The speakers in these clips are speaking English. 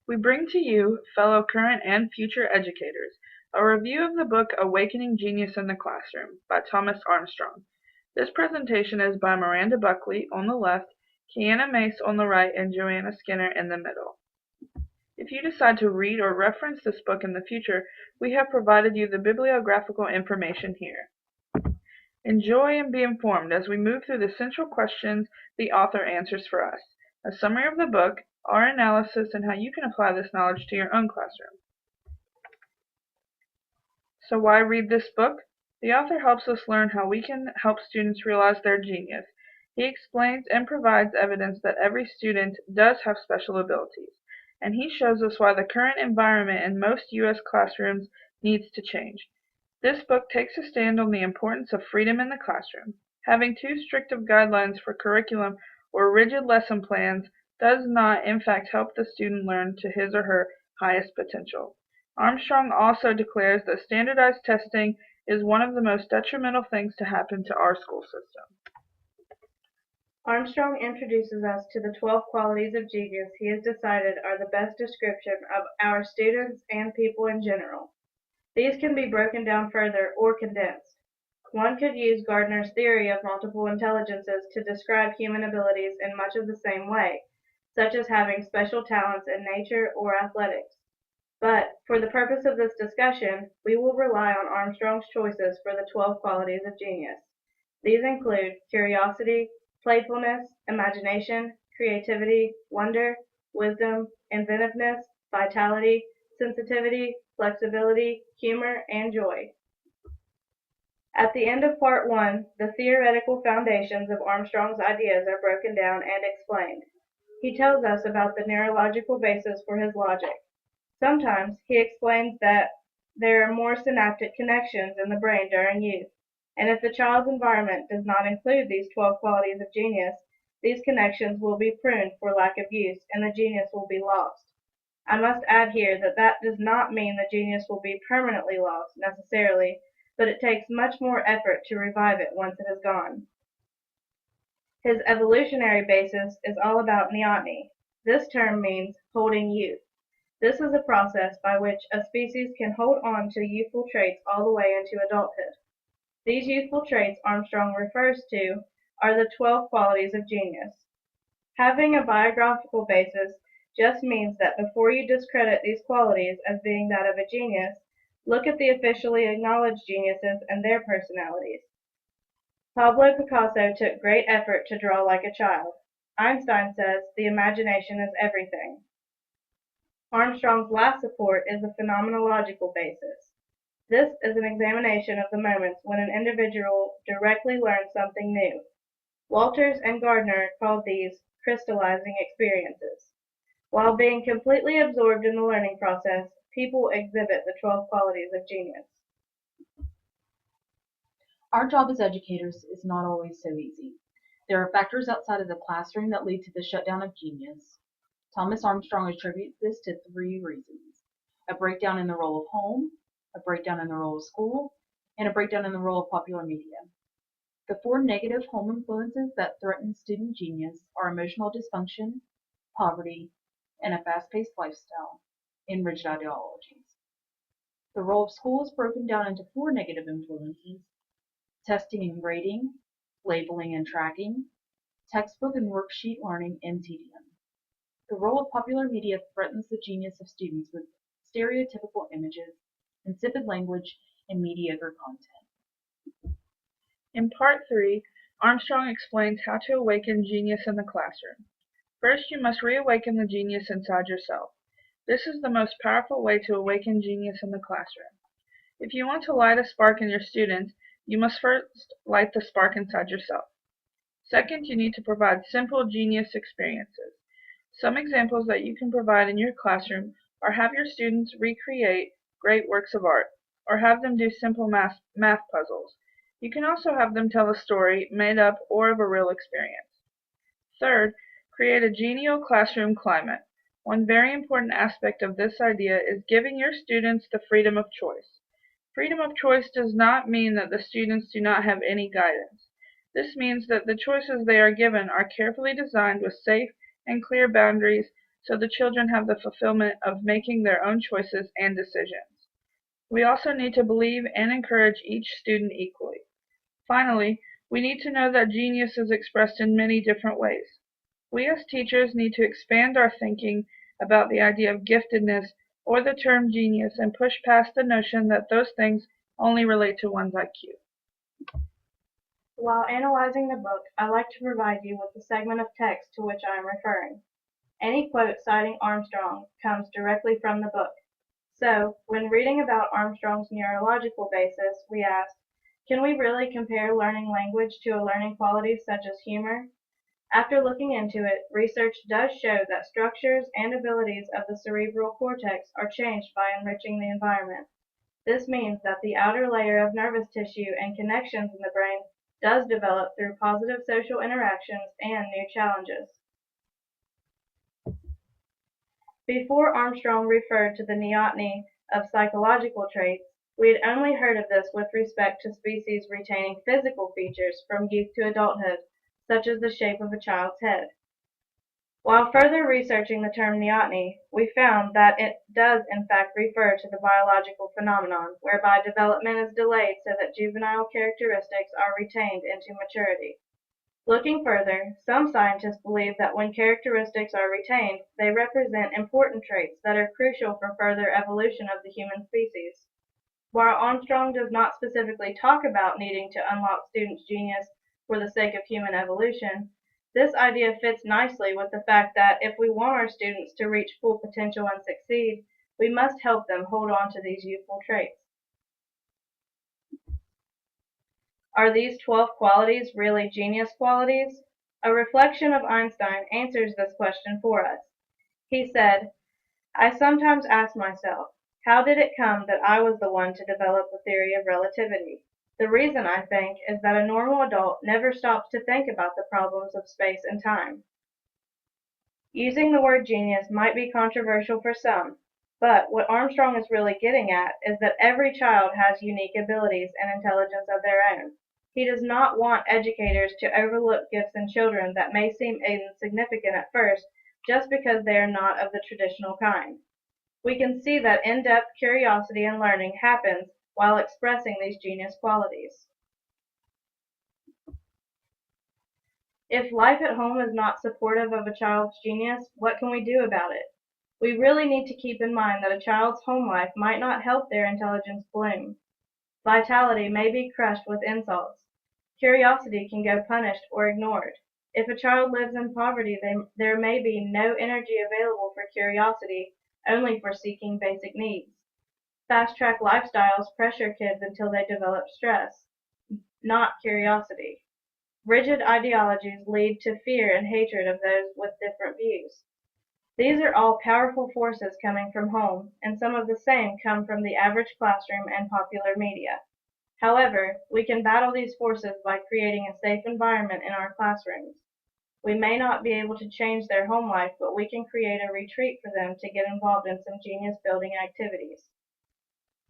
we bring to you, fellow current and future educators, a review of the book Awakening Genius in the Classroom by Thomas Armstrong. This presentation is by Miranda Buckley on the left, Kiana Mace on the right, and Joanna Skinner in the middle. If you decide to read or reference this book in the future, we have provided you the bibliographical information here. Enjoy and be informed as we move through the central questions the author answers for us, a summary of the book, our analysis, and how you can apply this knowledge to your own classroom. So why read this book? The author helps us learn how we can help students realize their genius. He explains and provides evidence that every student does have special abilities, and he shows us why the current environment in most U.S. classrooms needs to change. This book takes a stand on the importance of freedom in the classroom. Having too strict of guidelines for curriculum or rigid lesson plans does not, in fact, help the student learn to his or her highest potential. Armstrong also declares that standardized testing is one of the most detrimental things to happen to our school system. Armstrong introduces us to the 12 qualities of genius he has decided are the best description of our students and people in general. These can be broken down further or condensed. One could use Gardner's theory of multiple intelligences to describe human abilities in much of the same way, such as having special talents in nature or athletics. But, for the purpose of this discussion, we will rely on Armstrong's choices for the 12 qualities of genius. These include curiosity, playfulness, imagination, creativity, wonder, wisdom, inventiveness, vitality, sensitivity, flexibility, humor, and joy. At the end of Part 1, the theoretical foundations of Armstrong's ideas are broken down and explained. He tells us about the neurological basis for his logic. Sometimes he explains that there are more synaptic connections in the brain during youth, and if the child's environment does not include these 12 qualities of genius, these connections will be pruned for lack of use, and the genius will be lost. I must add here that that does not mean the genius will be permanently lost, necessarily, but it takes much more effort to revive it once it has gone. His evolutionary basis is all about neoteny. This term means holding youth. This is a process by which a species can hold on to youthful traits all the way into adulthood. These youthful traits Armstrong refers to are the 12 qualities of genius. Having a biographical basis just means that before you discredit these qualities as being that of a genius, look at the officially acknowledged geniuses and their personalities. Pablo Picasso took great effort to draw like a child. Einstein says the imagination is everything. Armstrong's last support is the phenomenological basis. This is an examination of the moments when an individual directly learns something new. Walters and Gardner called these crystallizing experiences. While being completely absorbed in the learning process, people exhibit the 12 qualities of genius. Our job as educators is not always so easy. There are factors outside of the classroom that lead to the shutdown of genius. Thomas Armstrong attributes this to 3 reasons: a breakdown in the role of home, a breakdown in the role of school, and a breakdown in the role of popular media. The 4 negative home influences that threaten student genius are emotional dysfunction, poverty, and a fast-paced lifestyle, and rigid ideologies. The role of school is broken down into 4 negative influences: testing and grading, labeling and tracking, textbook and worksheet learning, and tedium. The role of popular media threatens the genius of students with stereotypical images, insipid language, and mediocre content. In Part 3, Armstrong explains how to awaken genius in the classroom. First, you must reawaken the genius inside yourself. This is the most powerful way to awaken genius in the classroom. If you want to light a spark in your students, you must first light the spark inside yourself. Second, you need to provide simple genius experiences. Some examples that you can provide in your classroom are have your students recreate great works of art, or have them do simple math puzzles. You can also have them tell a story, made up or of a real experience. Third, create a genial classroom climate. One very important aspect of this idea is giving your students the freedom of choice. Freedom of choice does not mean that the students do not have any guidance. This means that the choices they are given are carefully designed with safe and clear boundaries so the children have the fulfillment of making their own choices and decisions. We also need to believe and encourage each student equally. Finally, we need to know that genius is expressed in many different ways. We as teachers need to expand our thinking about the idea of giftedness or the term genius and push past the notion that those things only relate to one's IQ. While analyzing the book, I like to provide you with the segment of text to which I am referring. Any quote citing Armstrong comes directly from the book. So, when reading about Armstrong's neurological basis, we ask, can we really compare learning language to a learning quality such as humor? After looking into it, research does show that structures and abilities of the cerebral cortex are changed by enriching the environment. This means that the outer layer of nervous tissue and connections in the brain does develop through positive social interactions and new challenges. Before Armstrong referred to the neoteny of psychological traits, we had only heard of this with respect to species retaining physical features from youth to adulthood, such as the shape of a child's head. While further researching the term neoteny, we found that it does in fact refer to the biological phenomenon whereby development is delayed so that juvenile characteristics are retained into maturity. Looking further, some scientists believe that when characteristics are retained, they represent important traits that are crucial for further evolution of the human species. While Armstrong does not specifically talk about needing to unlock students' genius for the sake of human evolution, this idea fits nicely with the fact that if we want our students to reach full potential and succeed, we must help them hold on to these youthful traits. Are these 12 qualities really genius qualities? A reflection of Einstein answers this question for us. He said, I sometimes ask myself, how did it come that I was the one to develop the theory of relativity? The reason, I think, is that a normal adult never stops to think about the problems of space and time. Using the word genius might be controversial for some, but what Armstrong is really getting at is that every child has unique abilities and intelligence of their own. He does not want educators to overlook gifts in children that may seem insignificant at first just because they are not of the traditional kind. We can see that in-depth curiosity and learning happens while expressing these genius qualities. If life at home is not supportive of a child's genius, what can we do about it? We really need to keep in mind that a child's home life might not help their intelligence bloom. Vitality may be crushed with insults. Curiosity can go punished or ignored. If a child lives in poverty, there may be no energy available for curiosity, only for seeking basic needs. Fast-track lifestyles pressure kids until they develop stress, not curiosity. Rigid ideologies lead to fear and hatred of those with different views. These are all powerful forces coming from home, and some of the same come from the average classroom and popular media. However, we can battle these forces by creating a safe environment in our classrooms. We may not be able to change their home life, but we can create a retreat for them to get involved in some genius-building activities.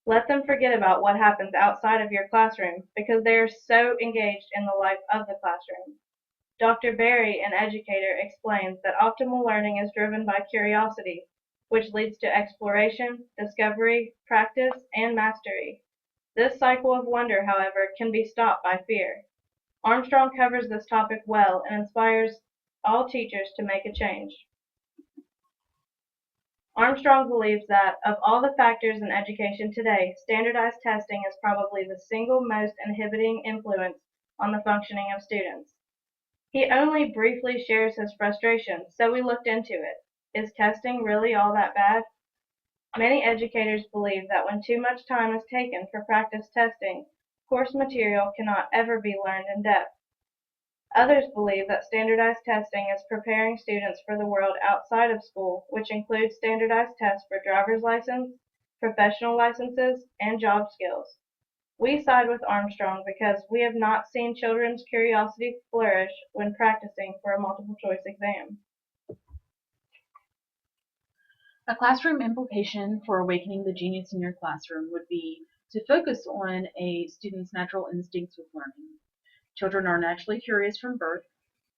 Let them forget about what happens outside of your classroom because they are so engaged in the life of the classroom. Dr. Berry, an educator, explains that optimal learning is driven by curiosity, which leads to exploration, discovery, practice, and mastery. This cycle of wonder, however, can be stopped by fear. Armstrong covers this topic well and inspires all teachers to make a change. Armstrong believes that, of all the factors in education today, standardized testing is probably the single most inhibiting influence on the functioning of students. He only briefly shares his frustration, so we looked into it. Is testing really all that bad? Many educators believe that when too much time is taken for practice testing, course material cannot ever be learned in depth. Others believe that standardized testing is preparing students for the world outside of school, which includes standardized tests for driver's license, professional licenses, and job skills. We side with Armstrong because we have not seen children's curiosity flourish when practicing for a multiple choice exam. A classroom implication for awakening the genius in your classroom would be to focus on a student's natural instincts with learning. Children are naturally curious from birth.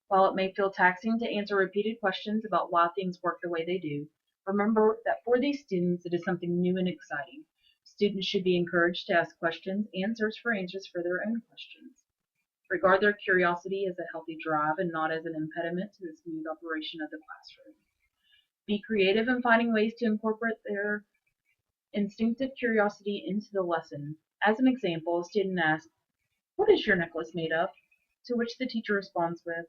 While it may feel taxing to answer repeated questions about why things work the way they do, remember that for these students it is something new and exciting. Students should be encouraged to ask questions and search for answers for their own questions. Regard their curiosity as a healthy drive and not as an impediment to the smooth operation of the classroom. Be creative in finding ways to incorporate their instinctive curiosity into the lesson. As an example, a student asks, "What is your necklace made of?" To which the teacher responds with,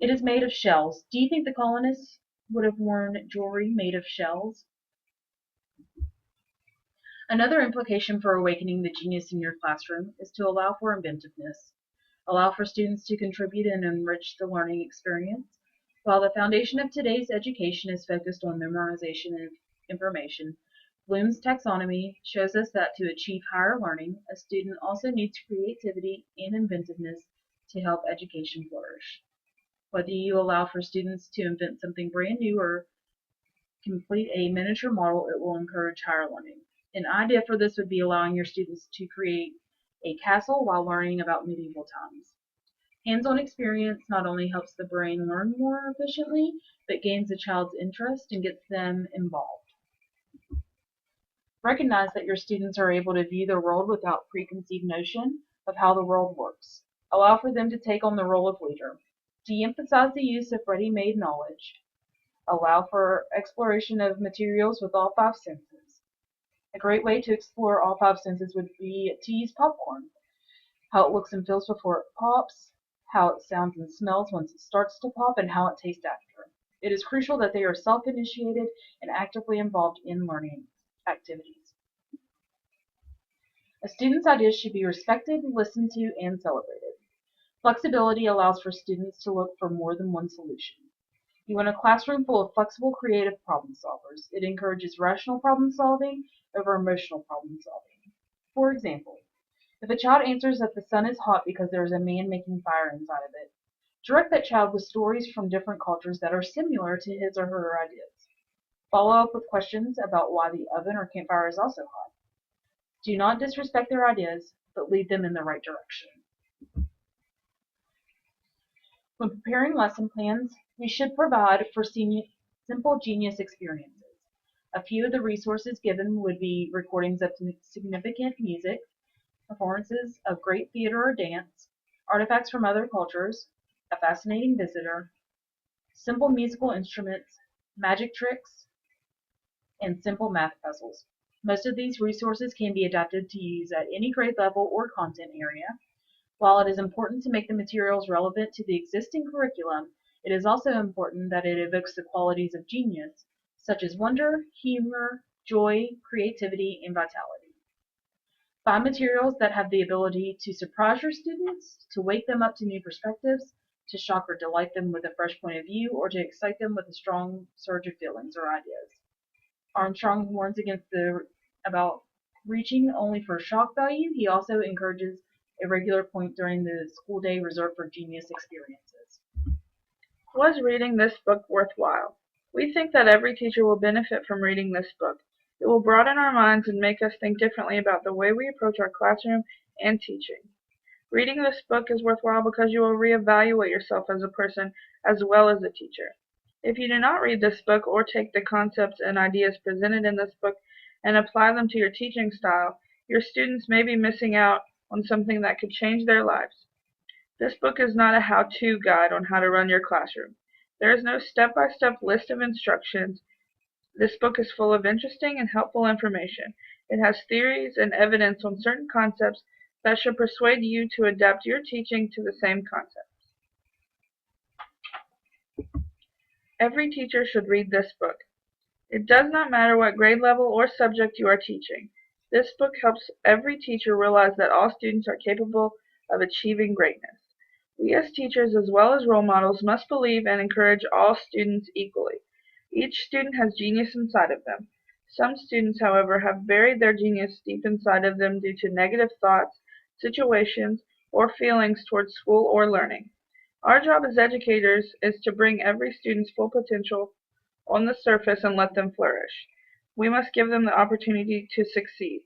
"It is made of shells. Do you think the colonists would have worn jewelry made of shells?" Another implication for awakening the genius in your classroom is to allow for inventiveness. Allow for students to contribute and enrich the learning experience. While the foundation of today's education is focused on memorization of information, Bloom's taxonomy shows us that to achieve higher learning, a student also needs creativity and inventiveness to help education flourish. Whether you allow for students to invent something brand new or complete a miniature model, it will encourage higher learning. An idea for this would be allowing your students to create a castle while learning about medieval times. Hands-on experience not only helps the brain learn more efficiently, but gains the child's interest and gets them involved. Recognize that your students are able to view the world without preconceived notion of how the world works. Allow for them to take on the role of leader. De-emphasize the use of ready-made knowledge. Allow for exploration of materials with all five senses. A great way to explore all five senses would be to use popcorn. How it looks and feels before it pops, how it sounds and smells once it starts to pop, and how it tastes after. It is crucial that they are self-initiated and actively involved in learning activities. A student's ideas should be respected, listened to, and celebrated. Flexibility allows for students to look for more than one solution. You want a classroom full of flexible, creative problem solvers. It encourages rational problem solving over emotional problem solving. For example, if a child answers that the sun is hot because there is a man making fire inside of it, direct that child with stories from different cultures that are similar to his or her ideas. Follow up with questions about why the oven or campfire is also hot. Do not disrespect their ideas, but lead them in the right direction. When preparing lesson plans, we should provide for simple genius experiences. A few of the resources given would be recordings of significant music, performances of great theater or dance, artifacts from other cultures, a fascinating visitor, simple musical instruments, magic tricks, and simple math puzzles. Most of these resources can be adapted to use at any grade level or content area. While it is important to make the materials relevant to the existing curriculum, it is also important that it evokes the qualities of genius, such as wonder, humor, joy, creativity, and vitality. Find materials that have the ability to surprise your students, to wake them up to new perspectives, to shock or delight them with a fresh point of view, or to excite them with a strong surge of feelings or ideas. Armstrong warns about reaching only for shock value. He also encourages a regular point during the school day reserved for genius experiences. Was reading this book worthwhile? We think that every teacher will benefit from reading this book. It will broaden our minds and make us think differently about the way we approach our classroom and teaching. Reading this book is worthwhile because you will reevaluate yourself as a person as well as a teacher. If you do not read this book or take the concepts and ideas presented in this book and apply them to your teaching style, your students may be missing out on something that could change their lives. This book is not a how-to guide on how to run your classroom. There is no step-by-step list of instructions. This book is full of interesting and helpful information. It has theories and evidence on certain concepts that should persuade you to adapt your teaching to the same concepts. Every teacher should read this book. It does not matter what grade level or subject you are teaching. This book helps every teacher realize that all students are capable of achieving greatness. We as teachers, as well as role models, must believe and encourage all students equally. Each student has genius inside of them. Some students, however, have buried their genius deep inside of them due to negative thoughts, situations, or feelings towards school or learning. Our job as educators is to bring every student's full potential on the surface and let them flourish. We must give them the opportunity to succeed.